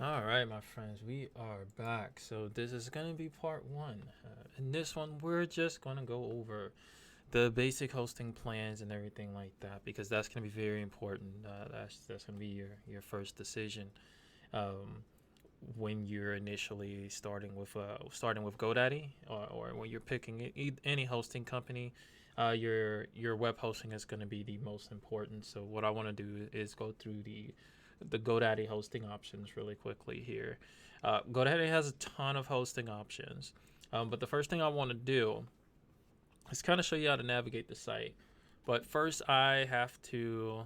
All right, my friends, we are back. So this is going to be part one. In this one, we're just going to go over the basic hosting plans and everything like that because that's going to be very important. That's going to be your first decision um, when you're initially starting with GoDaddy or when you're picking any hosting company. Your web hosting is going to be the most important. So what I want to do is go through the GoDaddy hosting options really quickly here. GoDaddy has a ton of hosting options, but the first thing I want to do is kind of show you how to navigate the site. But first, I have to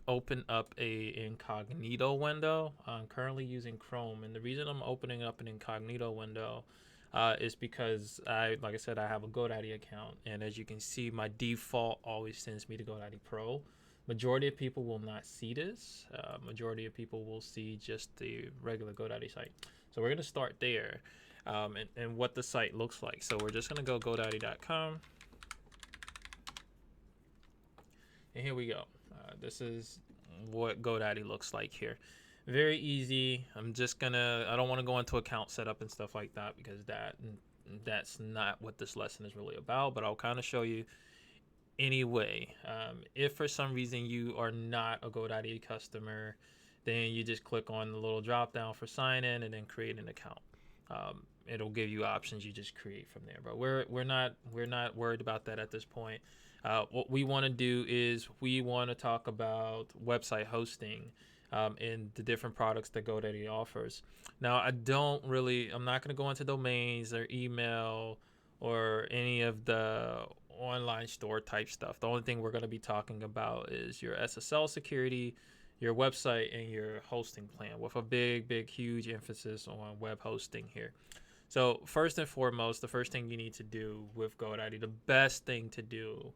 open up a incognito window. I'm currently using Chrome, and the reason I'm opening up an incognito window is because like I said, I have a GoDaddy account, and as you can see, my default always sends me to GoDaddy Pro. Majority of people will not see this. Majority of people will see just the regular GoDaddy site. So we're gonna start there, and what the site looks like. So we're just gonna go GoDaddy.com, and here we go. This is what GoDaddy looks like here. Very easy. I don't want to go into account setup and stuff like that because that's not what this lesson is really about, but I'll kind of show you anyway. If for some reason you are not a GoDaddy customer, then you just click on the little drop down for sign in and then create an account. It'll give you options. You just create from there. But we're not worried about that at this point. What we want to do is we want to talk about website hosting and the different products that GoDaddy offers. Now, I'm not going to go into domains or email or any of the online store type stuff. The only thing we're going to be talking about is your SSL security, your website, and your hosting plan with a big, huge emphasis on web hosting here. So first and foremost, the first thing you need to do with GoDaddy, the best thing to do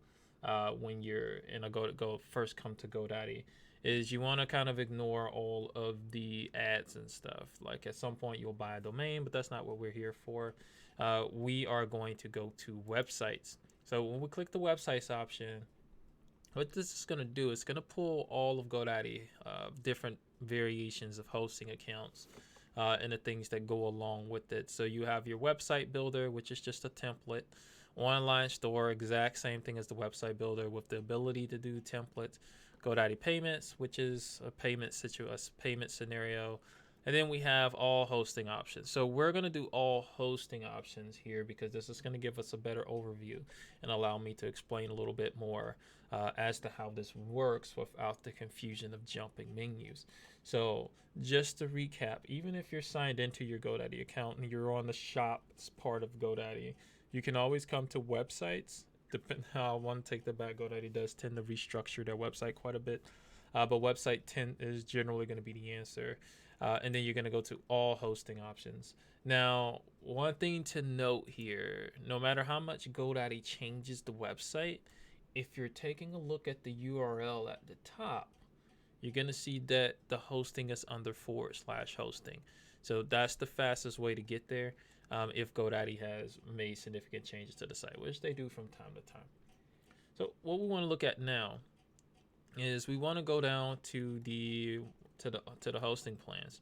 when you're in a go first come to GoDaddy, is you want to kind of ignore all of the ads and stuff. Like at some point you'll buy a domain, but that's not what we're here for. We are going to go to websites. So when we click the websites option, what this is going to do is going to pull all of GoDaddy different variations of hosting accounts and the things that go along with it. So you have your website builder, which is just a template. Online store, exact same thing as the website builder with the ability to do templates. GoDaddy payments, which is a payment scenario. And then we have all hosting options. So we're going to do all hosting options here because this is going to give us a better overview and allow me to explain a little bit more as to how this works without the confusion of jumping menus. So just to recap, even if you're signed into your GoDaddy account and you're on the shops part of GoDaddy, you can always come to websites. Depending how I want to take the back, GoDaddy does tend to restructure their website quite a bit, but website 10 is generally going to be the answer. And then you're going to go to all hosting options. Now, one thing to note here, no matter how much GoDaddy changes the website, if you're taking a look at the URL at the top, you're going to see that the hosting is under /hosting. So that's the fastest way to get there if GoDaddy has made significant changes to the site, which they do from time to time. So what we want to look at now is we want to go down to the hosting plans.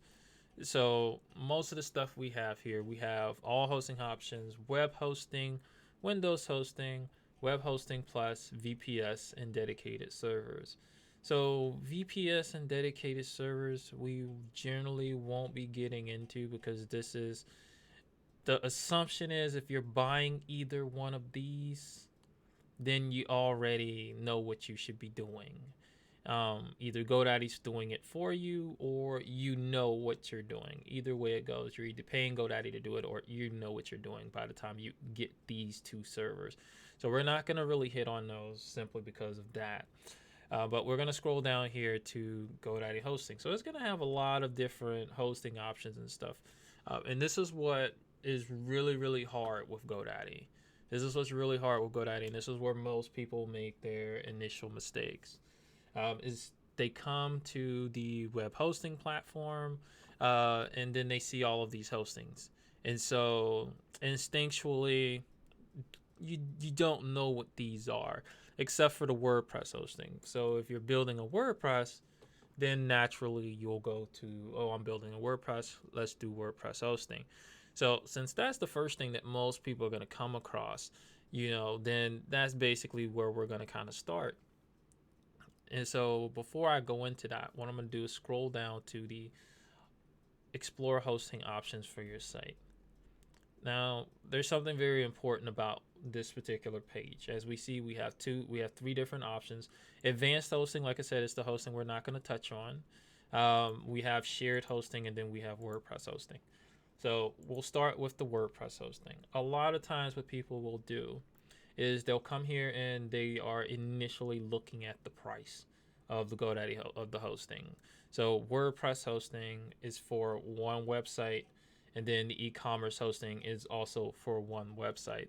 So most of the stuff we have here, we have all hosting options, web hosting, Windows hosting, web hosting plus VPS and dedicated servers. So VPS and dedicated servers we generally won't be getting into because this is the assumption is if you're buying either one of these, then you already know what you should be doing. Either GoDaddy's doing it for you or you know what you're doing. Either way it goes, you're either paying GoDaddy to do it or you know what you're doing by the time you get these two servers. So we're not going to really hit on those simply because of that. But we're going to scroll down here to GoDaddy hosting. So it's going to have a lot of different hosting options and stuff. And this is what is really hard with GoDaddy. This is what's really hard with GoDaddy, and this is where most people make their initial mistakes. Is they come to the web hosting platform, and then they see all of these hostings, and so instinctually, you don't know what these are, except for the WordPress hosting. So if you're building a WordPress, then naturally you'll go to, oh, I'm building a WordPress, let's do WordPress hosting. So since that's the first thing that most people are going to come across, then that's basically where we're going to kind of start. And so before I go into that, what I'm going to do is scroll down to the explore hosting options for your site. Now, there's something very important about this particular page. As we see, we have three different options. Advanced hosting, like I said, is the hosting we're not going to touch on. We have shared hosting, and then we have WordPress hosting. So we'll start with the WordPress hosting. A lot of times what people will do is they'll come here and they are initially looking at the price of the GoDaddy of the hosting. So WordPress hosting is for one website, and then the e-commerce hosting is also for one website.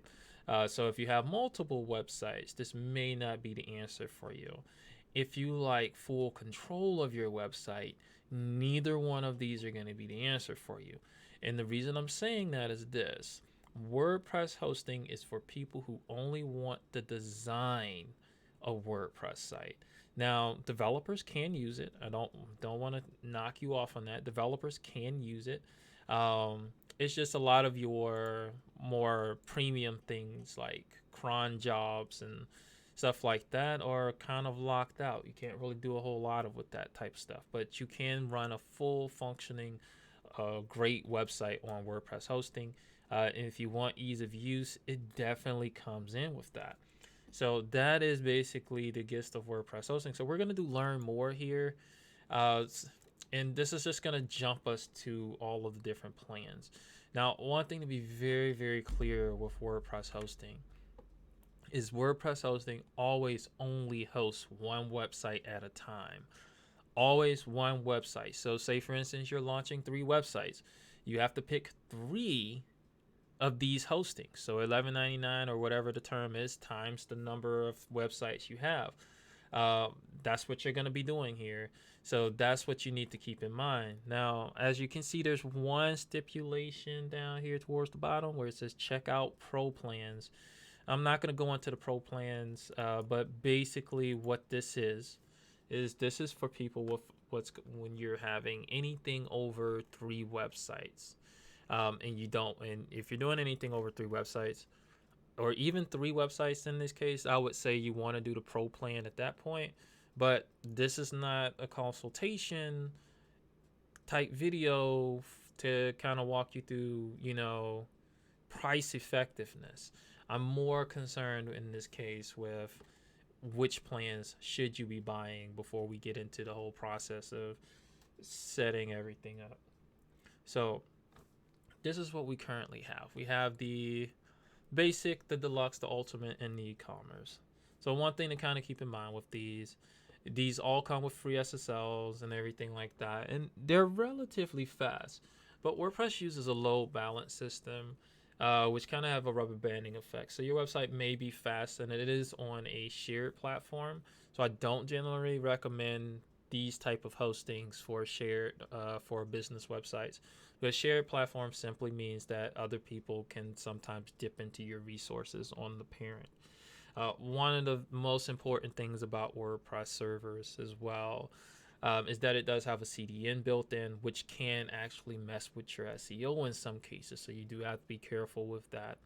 So if you have multiple websites, this may not be the answer for you. If you like full control of your website, neither one of these are going to be the answer for you. And the reason I'm saying that is this: WordPress hosting is for people who only want the design of WordPress site. Now, developers can use it. I don't want to knock you off on that. Developers can use it. It's just a lot of your more premium things like cron jobs and stuff like that are kind of locked out. You can't really do a whole lot with that type of stuff, but you can run a full functioning great website on WordPress hosting. And if you want ease of use, it definitely comes in with that. So that is basically the gist of WordPress hosting. So we're going to do learn more here. And this is just going to jump us to all of the different plans. Now, one thing to be very, very clear with WordPress hosting is WordPress hosting always only hosts one website at a time. Always one website. So say, for instance, you're launching 3 websites. You have to pick 3 of these hostings. So $11.99 or whatever the term is times the number of websites you have. That's what you're going to be doing here. So that's what you need to keep in mind. Now, as you can see, there's one stipulation down here towards the bottom where it says check out pro plans. I'm not going to go into the pro plans, but basically what this is this is for people with when you're having anything over 3 websites. And if you're doing anything over 3 websites, or even 3 websites in this case, I would say you want to do the pro plan at that point. But this is not a consultation type video to kind of walk you through, price effectiveness. I'm more concerned in this case with which plans should you be buying before we get into the whole process of setting everything up. So this is what we currently have. We have the basic, the deluxe, the ultimate, and the e-commerce. So one thing to kind of keep in mind with these all come with free SSLs and everything like that, and they're relatively fast. But WordPress uses a load balance system, which kind of have a rubber banding effect. So your website may be fast, and it is on a shared platform. So I don't generally recommend these type of hostings for for business websites. But shared platform simply means that other people can sometimes dip into your resources on the parent. One of the most important things about WordPress servers as well is that it does have a CDN built in, which can actually mess with your SEO in some cases. So you do have to be careful with that.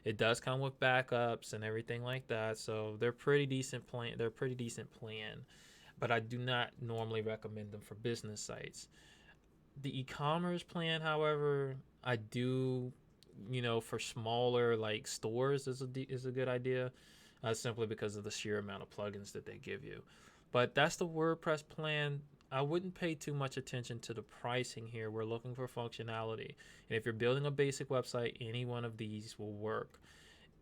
It does come with backups and everything like that. So they're pretty decent plan. But I do not normally recommend them for business sites. The e-commerce plan, however, I do, for smaller like stores is a good idea. Simply because of the sheer amount of plugins that they give you. But that's the WordPress plan. I wouldn't pay too much attention to the pricing here. We're looking for functionality. And if you're building a basic website, any one of these will work.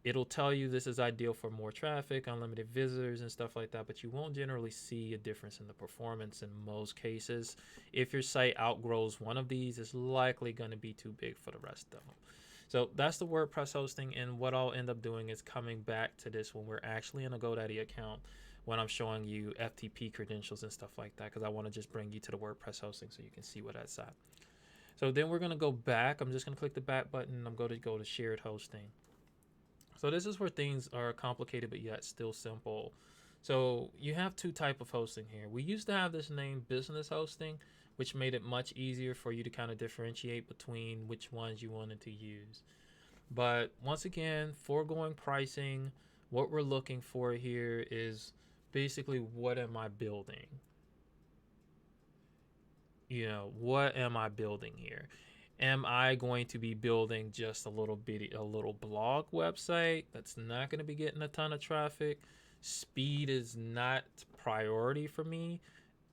It'll tell you this is ideal for more traffic, unlimited visitors, and stuff like that, but you won't generally see a difference in the performance in most cases. If your site outgrows one of these, it's likely going to be too big for the rest of them. So that's the WordPress hosting, and what I'll end up doing is coming back to this when we're actually in a GoDaddy account, when I'm showing you FTP credentials and stuff like that, because I want to just bring you to the WordPress hosting so you can see what that's at. So then we're going to go back. I'm just going to click the back button. I'm going to go to shared hosting. So this is where things are complicated but yet still simple. So you have two type of hosting here. We used to have this name business hosting, which made it much easier for you to kind of differentiate between which ones you wanted to use. But once again, foregoing pricing, what we're looking for here is basically what am I building? What am I building here? Am I going to be building just a little blog website that's not going to be getting a ton of traffic? Speed is not priority for me.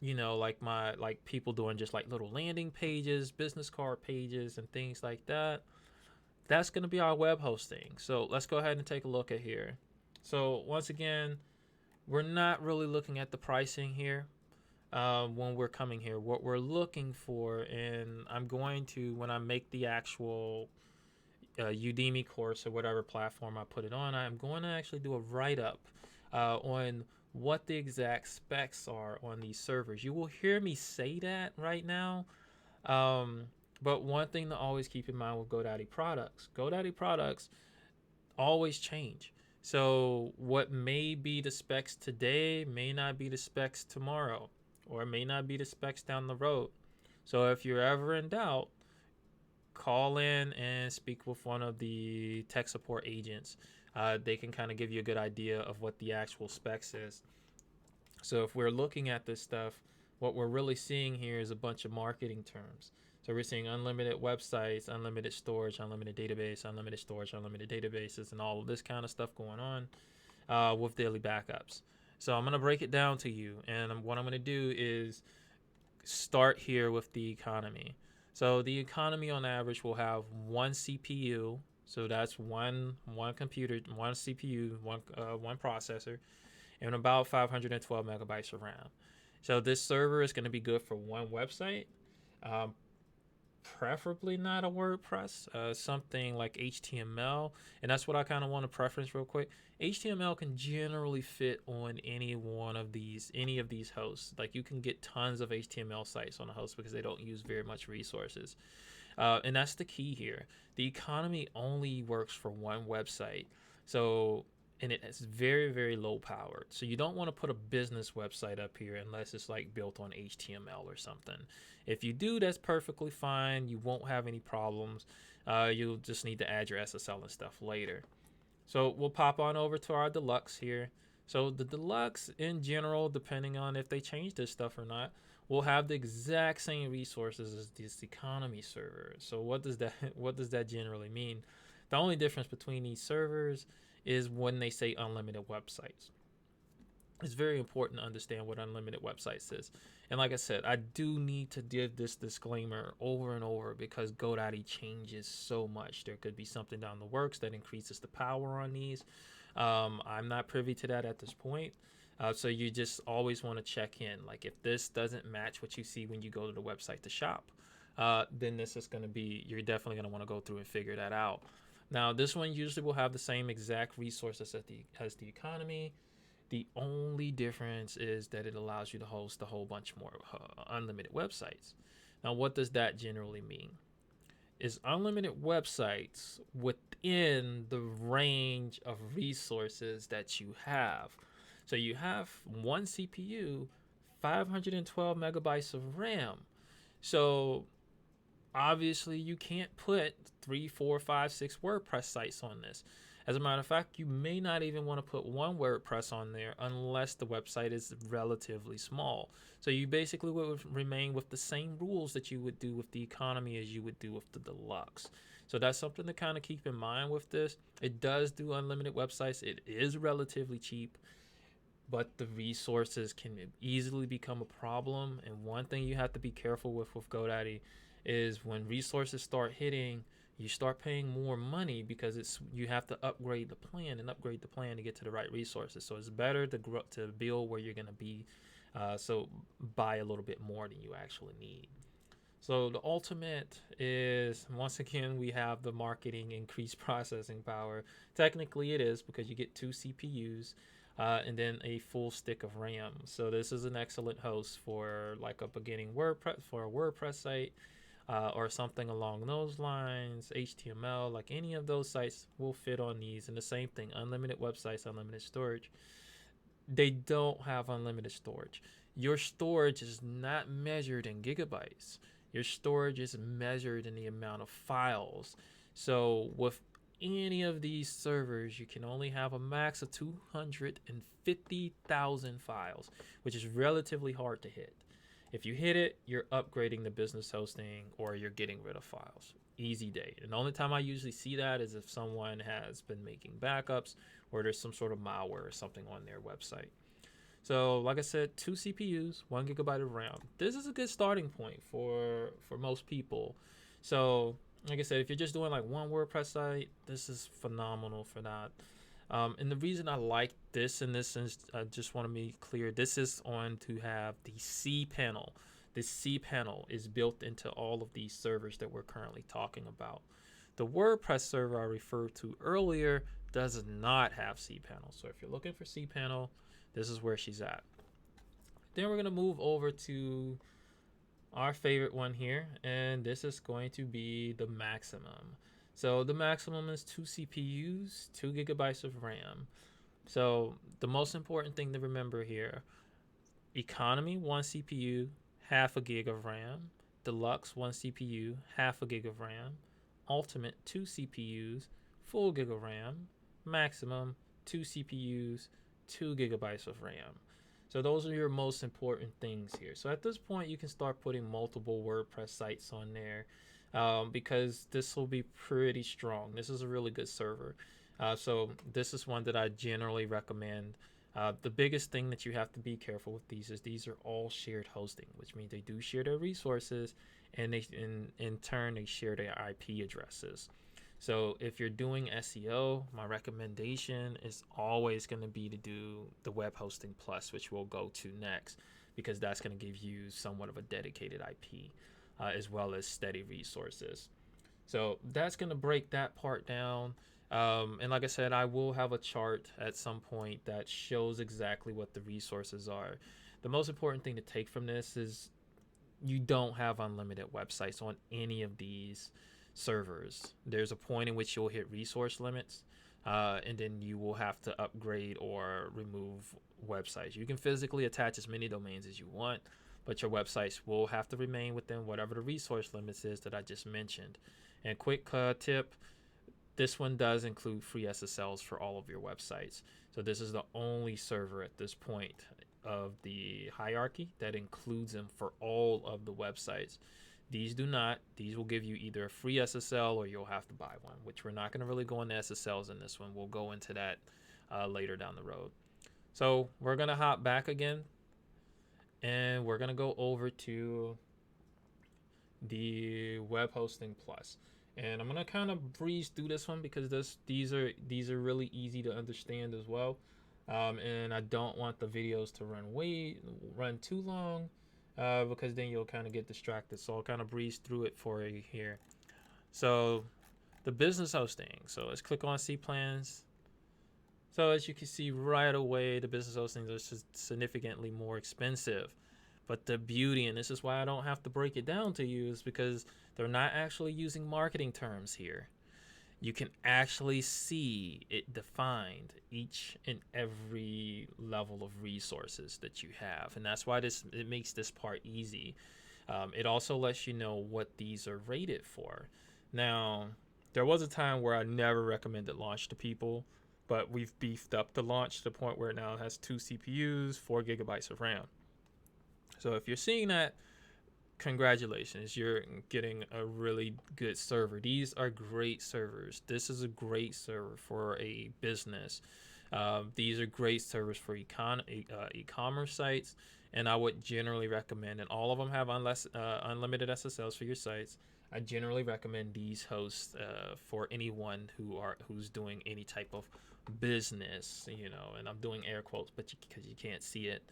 Like people doing just like little landing pages, business card pages, and things like that. That's going to be our web hosting. So let's go ahead and take a look at here. So once again, we're not really looking at the pricing here. When we're coming here, what we're looking for, and I'm going to, when I make the actual Udemy course or whatever platform I put it on, I'm going to actually do a write-up on what the exact specs are on these servers. You will hear me say that right now, but one thing to always keep in mind with GoDaddy products always change. So what may be the specs today may not be the specs tomorrow, or it may not be the specs down the road. So if you're ever in doubt, call in and speak with one of the tech support agents. They can kind of give you a good idea of what the actual specs is. So if we're looking at this stuff, what we're really seeing here is a bunch of marketing terms. So we're seeing unlimited websites, unlimited storage, unlimited database, unlimited storage, unlimited databases, and all of this kind of stuff going on with daily backups. So I'm going to break it down to you. And what I'm going to do is start here with the economy. So the economy on average will have one CPU. So that's one computer, one CPU, one processor, and about 512 megabytes of RAM. So this server is going to be good for one website. Preferably not a WordPress, something like HTML, and that's what I kind of want to preference real quick. HTML can generally fit on any of these hosts. Like you can get tons of HTML sites on a host because they don't use very much resources, and that's the key here. The economy only works for one website, and it's very, very low powered. So you don't want to put a business website up here unless it's like built on HTML or something. If you do, that's perfectly fine. You won't have any problems. You'll just need to add your SSL and stuff later. So we'll pop on over to our deluxe here. So the deluxe in general, depending on if they change this stuff or not, will have the exact same resources as this economy server. So what does that generally mean? The only difference between these servers is when they say unlimited websites. It's very important to understand what unlimited websites is. And like I said, I do need to give this disclaimer over and over because GoDaddy changes so much. There could be something down the works that increases the power on these. I'm not privy to that at this point. So you just always want to check in. Like if this doesn't match what you see when you go to the website to shop, then this is going to be, you're definitely going to want to go through and figure that out. Now, this one usually will have the same exact resources as the economy. The only difference is that it allows you to host a whole bunch more unlimited websites. Now, what does that generally mean? Is unlimited websites within the range of resources that you have. So you have one CPU, 512 megabytes of RAM. So obviously you can't put 3, 4, 5, 6 WordPress sites on this. As a matter of fact, you may not even want to put one WordPress on there unless the website is relatively small. So you basically would remain with the same rules that you would do with the economy as you would do with the deluxe. So that's something to kind of keep in mind with this. It does do unlimited websites. It is relatively cheap, but the resources can easily become a problem. And one thing you have to be careful with GoDaddy is when resources start hitting, you start paying more money because you have to upgrade the plan to get to the right resources. So it's better to build where you're going to be, so buy a little bit more than you actually need. So the ultimate is, once again, we have the marketing increased processing power. Technically it is because you get 2 CPUs and then a full stick of RAM. So this is an excellent host for like a beginning WordPress, for a WordPress site, or something along those lines. HTML, like any of those sites will fit on these. And the same thing, unlimited websites, unlimited storage. they don't have unlimited storage. Your storage is not measured in gigabytes. Your storage is measured in the amount of files. So with any of these servers, you can only have a max of 250,000 files, which is relatively hard to hit. If you hit it, you're upgrading the business hosting or you're getting rid of files. Easy day. And the only time I usually see that is if someone has been making backups or there's some sort of malware or something on their website. So, like I said, 2 CPUs, 1 GB of RAM. This is a good starting point for most people. So, like I said, if you're just doing like one WordPress site, this is phenomenal for that. And the reason I like this in this instance, I just want to be clear, this is on to have the cPanel. This cPanel is built into all of these servers that we're currently talking about. The WordPress server I referred to earlier does not have cPanel. So if you're looking for cPanel, this is where she's at. Then we're going to move over to our favorite one here, and this is going to be the maximum. So the maximum is 2 CPUs, 2 GB of RAM. So the most important thing to remember here, economy 1 CPU, half a gig of RAM. Deluxe 1 CPU, half a gig of RAM. Ultimate 2 CPUs, full gig of RAM. Maximum 2 CPUs, 2 GB of RAM. So those are your most important things here. So at this point, you can start putting multiple WordPress sites on there because this will be pretty strong. This is a really good server. So this is one that I generally recommend. The biggest thing that you have to be careful with these is these are all shared hosting, which means they do share their resources, and they in turn they share their IP addresses. So if you're doing SEO, my recommendation is always going to be to do the Web Hosting Plus, which we'll go to next, because that's going to give you somewhat of a dedicated IP as well as steady resources. So that's going to break that part down. And like I said, I will have a chart at some point that shows exactly what the resources are. The most important thing to take from this is you don't have unlimited websites on any of these servers. There's a point in which you'll hit resource limits, and then you will have to upgrade or remove websites. You can physically attach as many domains as you want, but your websites will have to remain within whatever the resource limits is that I just mentioned. And quick tip, this one does include free SSLs for all of your websites. So this is the only server at this point of the hierarchy that includes them for all of the websites. These do not. These will give you either a free SSL or you'll have to buy one, which we're not going to really go into SSLs in this one. We'll go into that later down the road. So we're going to hop back again, and we're going to go over to the Web Hosting Plus. And I'm going to kind of breeze through this one because these are really easy to understand as well. And I don't want the videos to run too long. Because then you'll kind of get distracted. So I'll kind of breeze through it for you here. So the business hosting. So let's click on see plans. So as you can see right away, the business hostings are significantly more expensive. But the beauty, and this is why I don't have to break it down to you, is because they're not actually using marketing terms here. You can actually see it defined, each and every level of resources that you have. And that's why it makes this part easy. It also lets you know what these are rated for. Now, there was a time where I never recommended launch to people, but we've beefed up the launch to the point where it now has 2 CPUs, 4 GB of RAM. So if you're seeing that, congratulations, you're getting a really good server. These are great servers. This is a great server for a business. These are great servers for e-commerce sites, and I would generally recommend, and all of them have unlimited SSLs for your sites. I generally recommend these hosts for anyone who's doing any type of business, and I'm doing air quotes, but because you can't see it.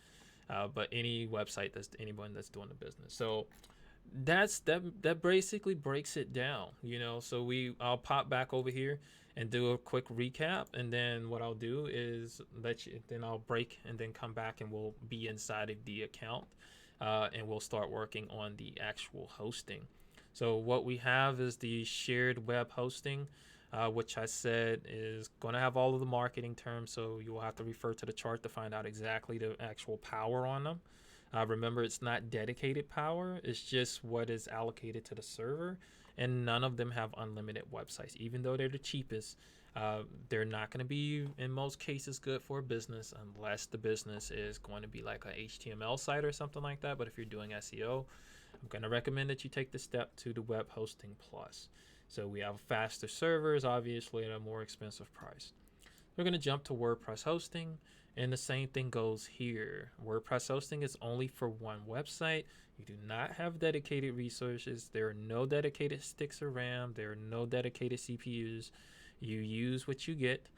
But any website anyone that's doing the business. So that basically breaks it down, So I'll pop back over here and do a quick recap, and then what I'll do is then I'll break and then come back and we'll be inside of the account, and we'll start working on the actual hosting. So what we have is the shared web hosting. which I said is going to have all of the marketing terms, so you will have to refer to the chart to find out exactly the actual power on them. Remember, it's not dedicated power, it's just what is allocated to the server, and none of them have unlimited websites. Even though they're the cheapest, they're not going to be, in most cases, good for a business unless the business is going to be like a HTML site or something like that. But if you're doing SEO, I'm going to recommend that you take the step to the Web Hosting Plus. So we have faster servers, obviously, at a more expensive price. We're going to jump to WordPress hosting, and the same thing goes here. WordPress hosting is only for one website. You do not have dedicated resources. There are no dedicated sticks or RAM. There are no dedicated CPUs. You use what you get,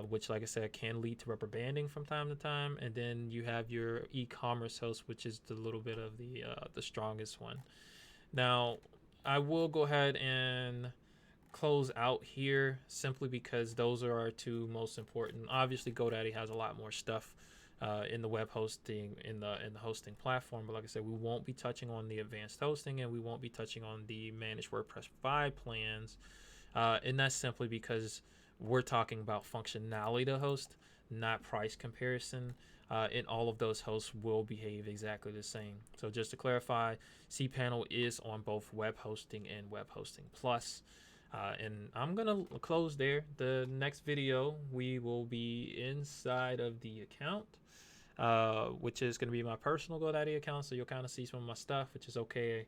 which, like I said, can lead to rubber banding from time to time. And then you have your e-commerce host, which is the little bit of the strongest one. Now, I will go ahead and close out here simply because those are our two most important. Obviously, GoDaddy has a lot more stuff in the web hosting, in the hosting platform, but like I said, we won't be touching on the advanced hosting, and we won't be touching on the managed WordPress 5 plans, and that's simply because we're talking about functionality to host, not price comparison. And all of those hosts will behave exactly the same. So just to clarify, cPanel is on both web hosting and web hosting plus. And I'm gonna close there. The next video we will be inside of the account, which is gonna be my personal GoDaddy account. So you'll kind of see some of my stuff, which is okay.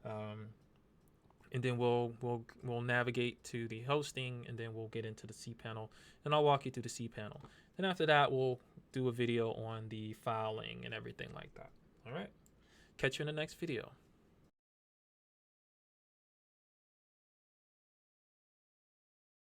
And then we'll navigate to the hosting, and then we'll get into the cPanel, and I'll walk you through the cPanel. Then after that, we'll do a video on the filing and everything like that. All right. Catch you in the next video.